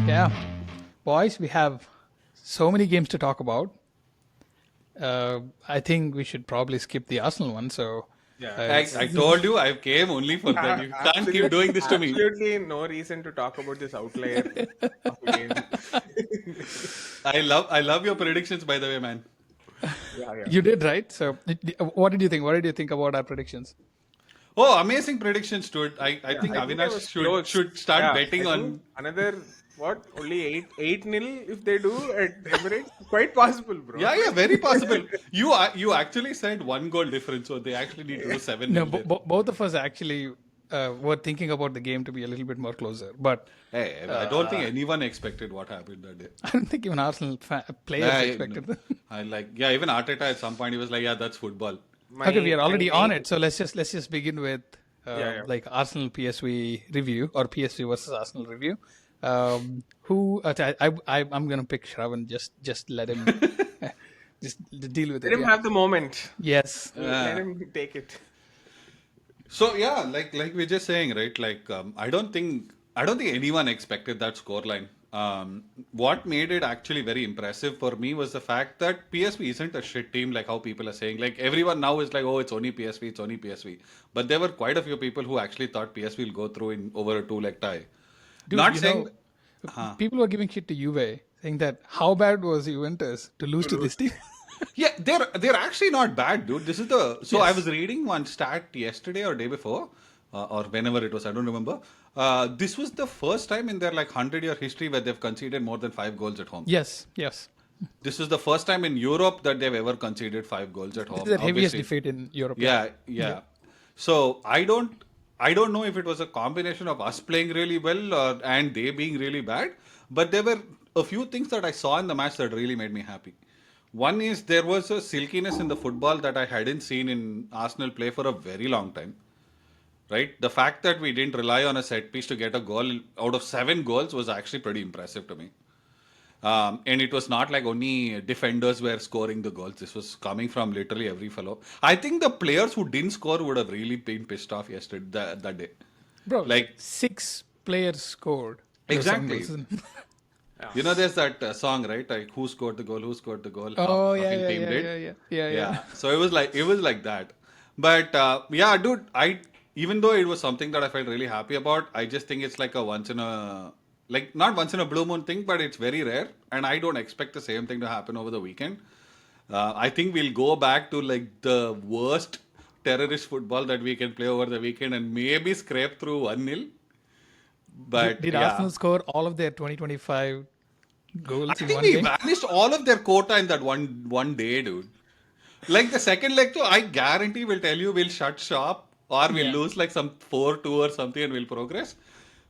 Yeah, boys, we have so many games to talk about. I think we should probably skip the Arsenal one. So, Yeah, I told you I came only for that. You can't keep doing this to me. absolutely no reason to talk about this outlier of a game. I love your predictions, by the way, man. Yeah, yeah. you did right. So, what did you think? What did you think about our predictions? Oh, amazing predictions, dude. I Yeah, think I think I Avinash was should close. should start Yeah, I betting think on. another what only eight nil if they do at Emirates, quite possible, bro. Yeah, yeah, very possible. You actually said one goal difference, so they actually need to do 7 No, nil there. both of us actually were thinking about the game to be a little bit more closer. But Hey, I don't think anyone expected what happened that day. I don't think even Arsenal players No. expected that. I like, yeah, even Arteta at some point he was like, yeah, that's football. Okay, we My are my already on main it. So let's just begin with yeah, yeah. like Arsenal PSV review or PSV versus Arsenal review. I'm gonna pick Shravan. Just let him just deal with Let it. him Yeah. have the moment. Yes. Let Uh, him take it. So yeah, like we're just saying, right? Like I don't think anyone expected that scoreline. What made it actually very impressive for me was the fact that PSV isn't a shit team like how people are saying. Like everyone now is like, oh, it's only PSV, it's only PSV. But there were quite a few people who actually thought PSV will go through in over a two-leg tie. Dude, Not saying, people were giving shit to Juve, saying that how bad was Juventus to lose To to lose. this team? yeah, they're actually not bad, dude. This is the so I was Yes. reading one stat yesterday or day before, or whenever it was. I don't remember. This was the first time in their like 100-year history where they've conceded more than 5 goals at home. Yes. Yes. This is the first time in Europe that they've ever conceded 5 goals at This is home. their heaviest Obviously, defeat in Europe. Yeah. yeah, yeah. So I don't know if it was a combination of us playing really well and they being really bad, but there were a few things that I saw in the match that really made me happy. One is there was a silkiness in the football that I hadn't seen in Arsenal play for a very long time. Right? The fact that we didn't rely on a set piece to get a goal out of 7 goals was actually pretty impressive to me. And it was not like only defenders were scoring the goals. This was coming from literally every fellow. I think the players who didn't score would have really been pissed off yesterday, that day. Bro, Like, 6 players scored. Those seven exactly. goals. Yeah. There's that song, right? Like, who scored the goal? Who scored the goal? Oh Half yeah, in yeah, team yeah, did. yeah, yeah, yeah, yeah. Yeah. So it was like that. But yeah, dude, I even though it was something that I felt really happy about, I just think it's like a once in a like not once in a blue moon thing, but it's very rare, and I don't expect the same thing to happen over the weekend. I think we'll go back to like the worst terrorist football that we can play over the weekend and maybe scrape through 1-0. Did, But did yeah, Arsenal score all of their 2025 I goals in think one we game? vanished all of their quota in that one day, dude. Like the second leg, too, I guarantee will tell you we'll shut shop or we'll Yeah. lose like some 4-2 or something and we'll progress.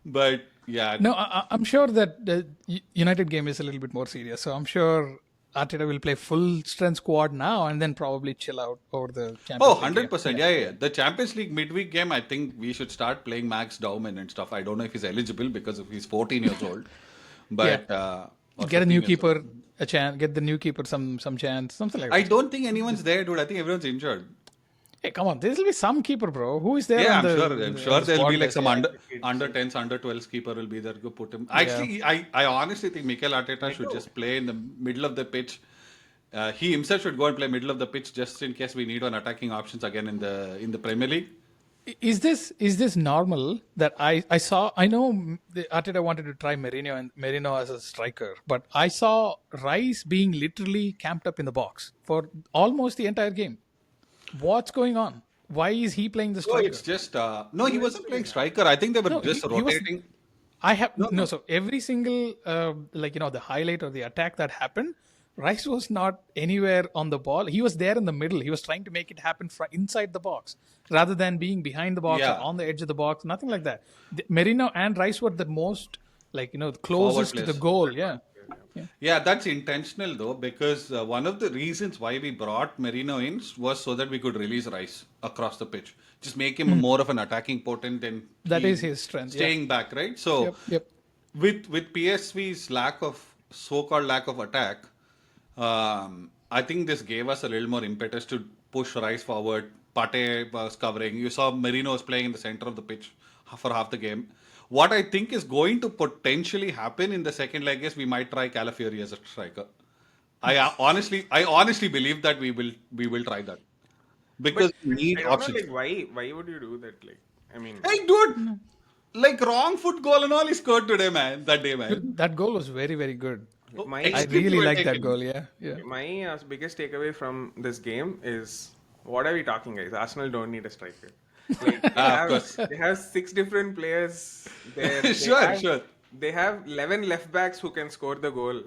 But yeah, No, I'm sure that the United game is a little bit more serious. So I'm sure Arteta will play full strength squad now and then probably chill out over the oh, Champions League game. 100%. Yeah. Yeah, yeah. The Champions League midweek game, I think we should start playing Max Dauman and stuff. I don't know if he's eligible because of he's 14 years old, Yeah. but or Get a 15 new years old. keeper a chance. Get the new keeper some chance. Something like I that. don't think anyone's there, dude. I think everyone's injured. Hey, come on. There will be some keeper, bro. Who is there Yeah, on I'm the sure. I'm on sure the there'll squad be like list? some Yeah. under 10s, under 12s keeper will be there. Go put him. Yeah. Actually, I honestly think Mikel Arteta should just play in the middle of the pitch. He himself should go and play middle of the pitch just in case we need an attacking options again in the Premier League. Is this normal that I know the Arteta wanted to try Merino as a striker, but I saw Rice being literally camped up in the box for almost the entire game. What's going on? Why is he playing the No, striker? it's just no. He wasn't playing striker. I think they were No, just he was. rotating. I have No, no. no. So every single the highlight or the attack that happened, Rice was not anywhere on the ball. He was there in the middle. He was trying to make it happen inside the box rather than being behind the box or Yeah, on the edge of the box. Nothing like that. Merino and Rice were the most forward closest to the players. goal. Yeah, yeah. Yeah, that's intentional though, because one of the reasons why we brought Merino in was so that we could release Rice across the pitch, just make him more of an attacking potent and That is he his strength. Yeah. staying back, right? So Yep. Yep. with PSV's so-called lack of attack, I think this gave us a little more impetus to push Rice forward. Pate was covering. You saw Merino was playing in the center of the pitch for half the game. What I think is going to potentially happen in the second leg is we might try Calafiori as a striker. I honestly believe that we will try that But because we need I don't know, options. like, why would you do that? Like, I mean, Hey, dude, like wrong foot goal and all he scored today, man. That day, man. Dude, that goal was very, very good. Oh, my I extremely really well like that taken. goal. Yeah, yeah. my biggest takeaway from this game is, what are we talking, guys? Arsenal don't need a striker. Like, Of course. they have 6 different players there. They Sure, have, sure. They have 11 left backs who can score the goal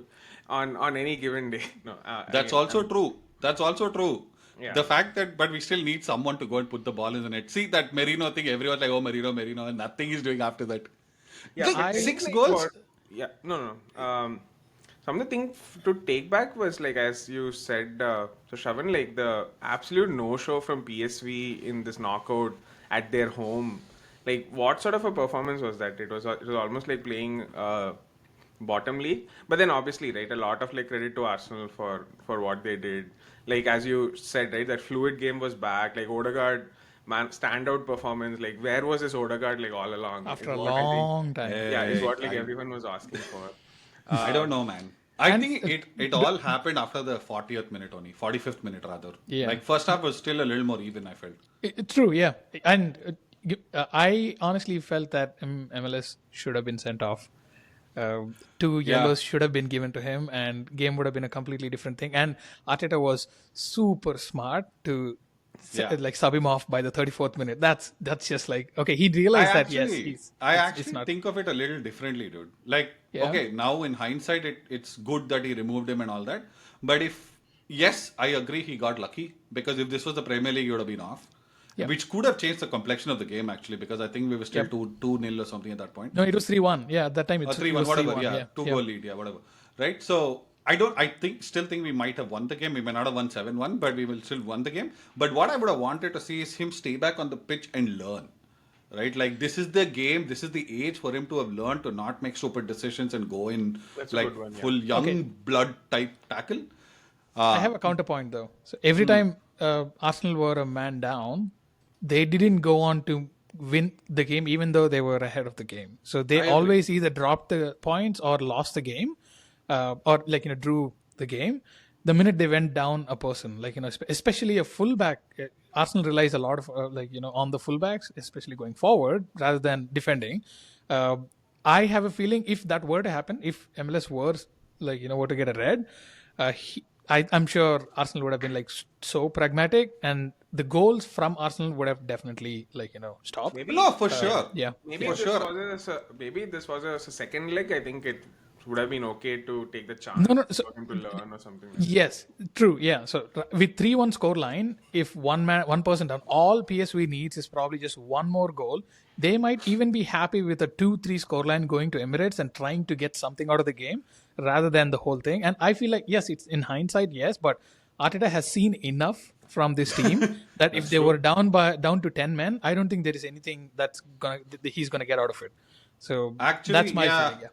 on any given day. No, That's also true. That's also true. Yeah. The fact that, but we still need someone to go and put the ball in the net. See that Merino thing, everyone's like, oh, Merino, Merino, and nothing he's doing after that. Yeah, Like, but I think, 6 like, goals? yeah, no. Some of the thing to take back was, like, as you said, so Shravan, like, the absolute no-show from PSV in this knockout at their home. Like, what sort of a performance was that? It was almost like playing bottom league. But then obviously, right, a lot of like credit to Arsenal for what they did. Like, as you said, right, that fluid game was back. Like, Odegaard, man, standout performance. Like, where was this Odegaard, like, all along? After Is a what I think- long time. Yeah, is what like I- everyone was asking for. I don't know, man. I and, think it all happened after the 40th minute only, 45th minute rather. Yeah. Like first half was still a little more even, I felt. True, yeah. And I honestly felt that MLS should have been sent off. 2 yellows should have been given to him, and game would have been a completely different thing. And Arteta was super smart to like sub him off by the 34th minute. That's just like, okay, he realized that yes, I it's actually not. think of it a little differently, dude. Like, Yeah. okay, now in hindsight, it's good that he removed him and all that. But yes, I agree, he got lucky because if this was the Premier League, he would have been off. Yeah. Which could have changed the complexion of the game actually, because I think we were still 2-0 or something at that point. No, it was 3-1. Yeah, at that time Or it 3-1, was whatever. 3-1. Yeah, two goal lead. Yeah, whatever. Right. So still think we might have won the game. We may not have won 7-1, but we will still won the game. But what I would have wanted to see is him stay back on the pitch and learn. Right. Like this is the game. This is the age for him to have learned to not make stupid decisions and go in That's a like good one, yeah. full young Okay. blood type tackle. I have a counterpoint though. So every time Arsenal were a man down, they didn't go on to win the game, even though they were ahead of the game. So they agree. always either dropped the points or lost the game, or like drew the game. The minute they went down a person, like especially a fullback, Arsenal relies a lot of on the fullbacks, especially going forward rather than defending. I have a feeling if that were to happen, if MLS were were to get a red, I'm sure Arsenal would have been like so pragmatic, and the goals from Arsenal would have definitely stopped. Maybe No, for sure. Yeah. Maybe For if sure. this was a second leg, I think it would have been okay to take the chance No, so- for him to learn or something. Yes, true. Yeah. So with 3-1 score line, if one person down, all PSV needs is probably just one more goal. They might even be happy with a 2-3 score line going to Emirates and trying to get something out of the game rather than the whole thing. And I feel like, yes, it's in hindsight, yes, but Arteta has seen enough from this team that if they were down to 10 men, I don't think there is anything he's gonna get out of it. So Actually, that's my yeah. feeling. Yeah.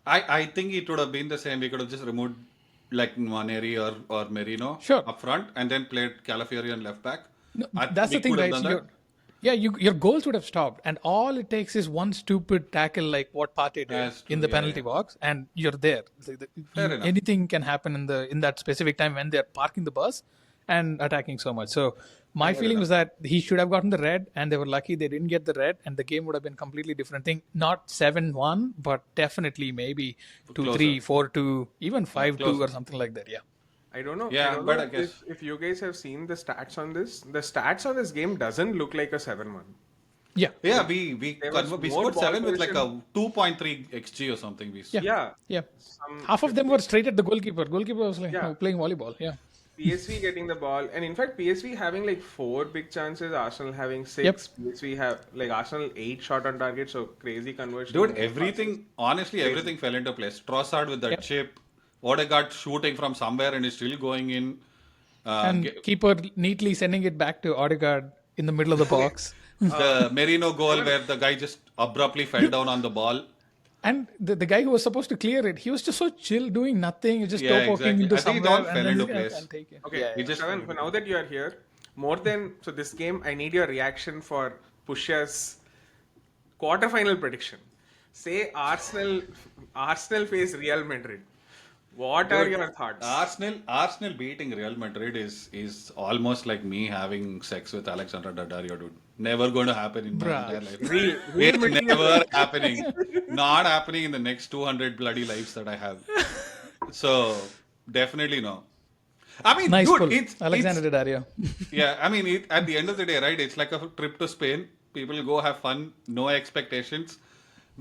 I think it would have been the same. We could have just removed like Nwaneri or Merino Sure. up front and then played Calafiori on left back. No, I- that's we the thing, could have right? done So that. your goals would have stopped, and all it takes is one stupid tackle like what Partey did That's true, in the yeah, penalty box, and you're there. Fair enough. Anything can happen in that specific time when they're parking the bus and attacking so much. So my feeling was that he should have gotten the red, and they were lucky they didn't get the red, and the game would have been completely different thing. Not 7-1, but definitely maybe 2-3, 4-2, even 5-2 closer. or something like that. Yeah. I don't know. Yeah, I don't but know I guess- if you guys have seen the stats on this. The stats on this game doesn't look like a 7-1. Yeah. Yeah, we There was we more scored ball 7 with like a possession. 2.3 xg or something. Yeah. Yeah. Half of them were straight at the goalkeeper. Goalkeeper was like Yeah. playing volleyball. Yeah. PSV getting the ball, and in fact, PSV having like 4 big chances, Arsenal having 6. Yep. PSV have like Arsenal 8 shot on target, so crazy conversion. Dude, honestly, everything fell into place. Trossard with that chip, Odegaard shooting from somewhere and is still going in. And keeper neatly sending it back to Odegaard in the middle of the box. The Merino goal where the guy just abruptly fell down on the ball. And the guy who was supposed to clear it, he was just so chill, doing nothing, just Yeah, toe poking exactly. into I think it somewhere. all fell and then into he's place. I'll take it. Okay, Yeah, He just- Shravan, so now that you are here, so this game, I need your reaction for Push's quarterfinal prediction. Say Arsenal face Real Madrid. What are Dude, your thoughts? Arsenal beating Real Madrid is almost like me having sex with Alexandra Daddario, dude. Never going to happen in my Bruh. entire life. Real It's Madrid. never happening. Not happening in the next 200 bloody lives that I have. So definitely no. I mean, Nice dude, pull. it's Alexander Daddario. yeah. I mean, at the end of the day, right? It's like a trip to Spain. People go have fun, no expectations.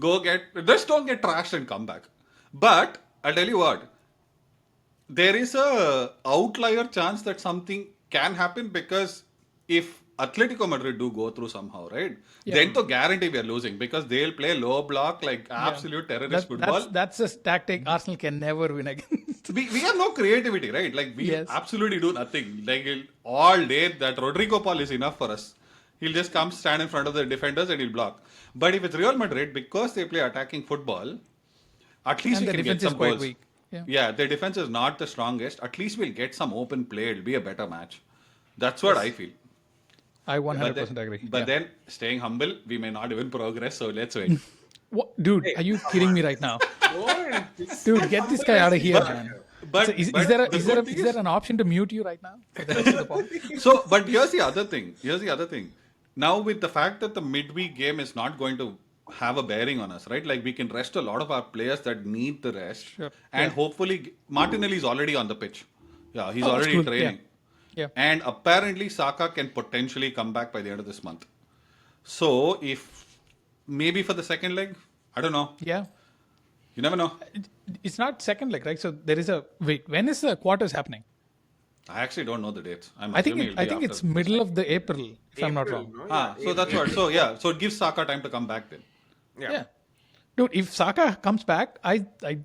Just don't get trashed and come back. But I'll tell you what, there is a outlier chance that something can happen because if Atletico Madrid do go through somehow, right? Yeah. Then to guarantee we are losing because they'll play low block like absolute terrorist football. That's a tactic Arsenal can never win against. We have no creativity, right? Like we Yes. absolutely do nothing. Like all day that Rodrigo Paul is enough for us. He'll just come stand in front of the defenders and he'll block. But if it's Real Madrid, because they play attacking football, at least And we the can get defense is some quite goals. weak. Yeah. Yeah, their defense is not the strongest. At least we'll get some open play. It'll be a better match. That's what I feel. I 100% But, agree. but Yeah. then, staying humble, we may not even progress. So let's wait. What? Dude, are you kidding me right now? Go and Dude, get this guy out of here, man. But So is but there the good thing is there an option to mute you right now? For the rest of the pod? So, but here's the other thing. Now, with the fact that the midweek game is not going to have a bearing on us, right? Like we can rest a lot of our players that need the rest, Sure. and hopefully Martinelli is already on the pitch. Yeah, he's Oh, that's already cool. training. Yeah. And apparently Saka can potentially come back by the end of this month. So if maybe for the second leg, I don't know. Yeah. You never know. It's not second leg, right? So there is a wait. When is the quarters happening? I actually don't know the dates. I'm I think assuming it'll I be think after it's this. middle of the April, if I'm not April, wrong. no? So that's what. So yeah, so it gives Saka time to come back then. Yeah. Dude, if Saka comes back, I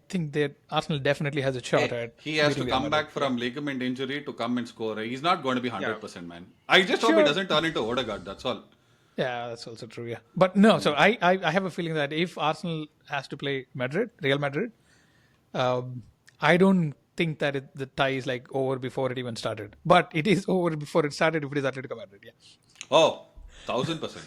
think that Arsenal definitely has a shot at. He has to beating Real come Madrid. back from ligament injury to come and score. He's not going to be 100%, man. I just hope he Sure. doesn't turn into Odegaard. That's all. Yeah, that's also true. Yeah, but no. So I have a feeling that if Arsenal has to play Real Madrid, I don't think that the tie is like over before it even started. But it is over before it started if it is Atletico Madrid. Yeah. Oh, 1000%.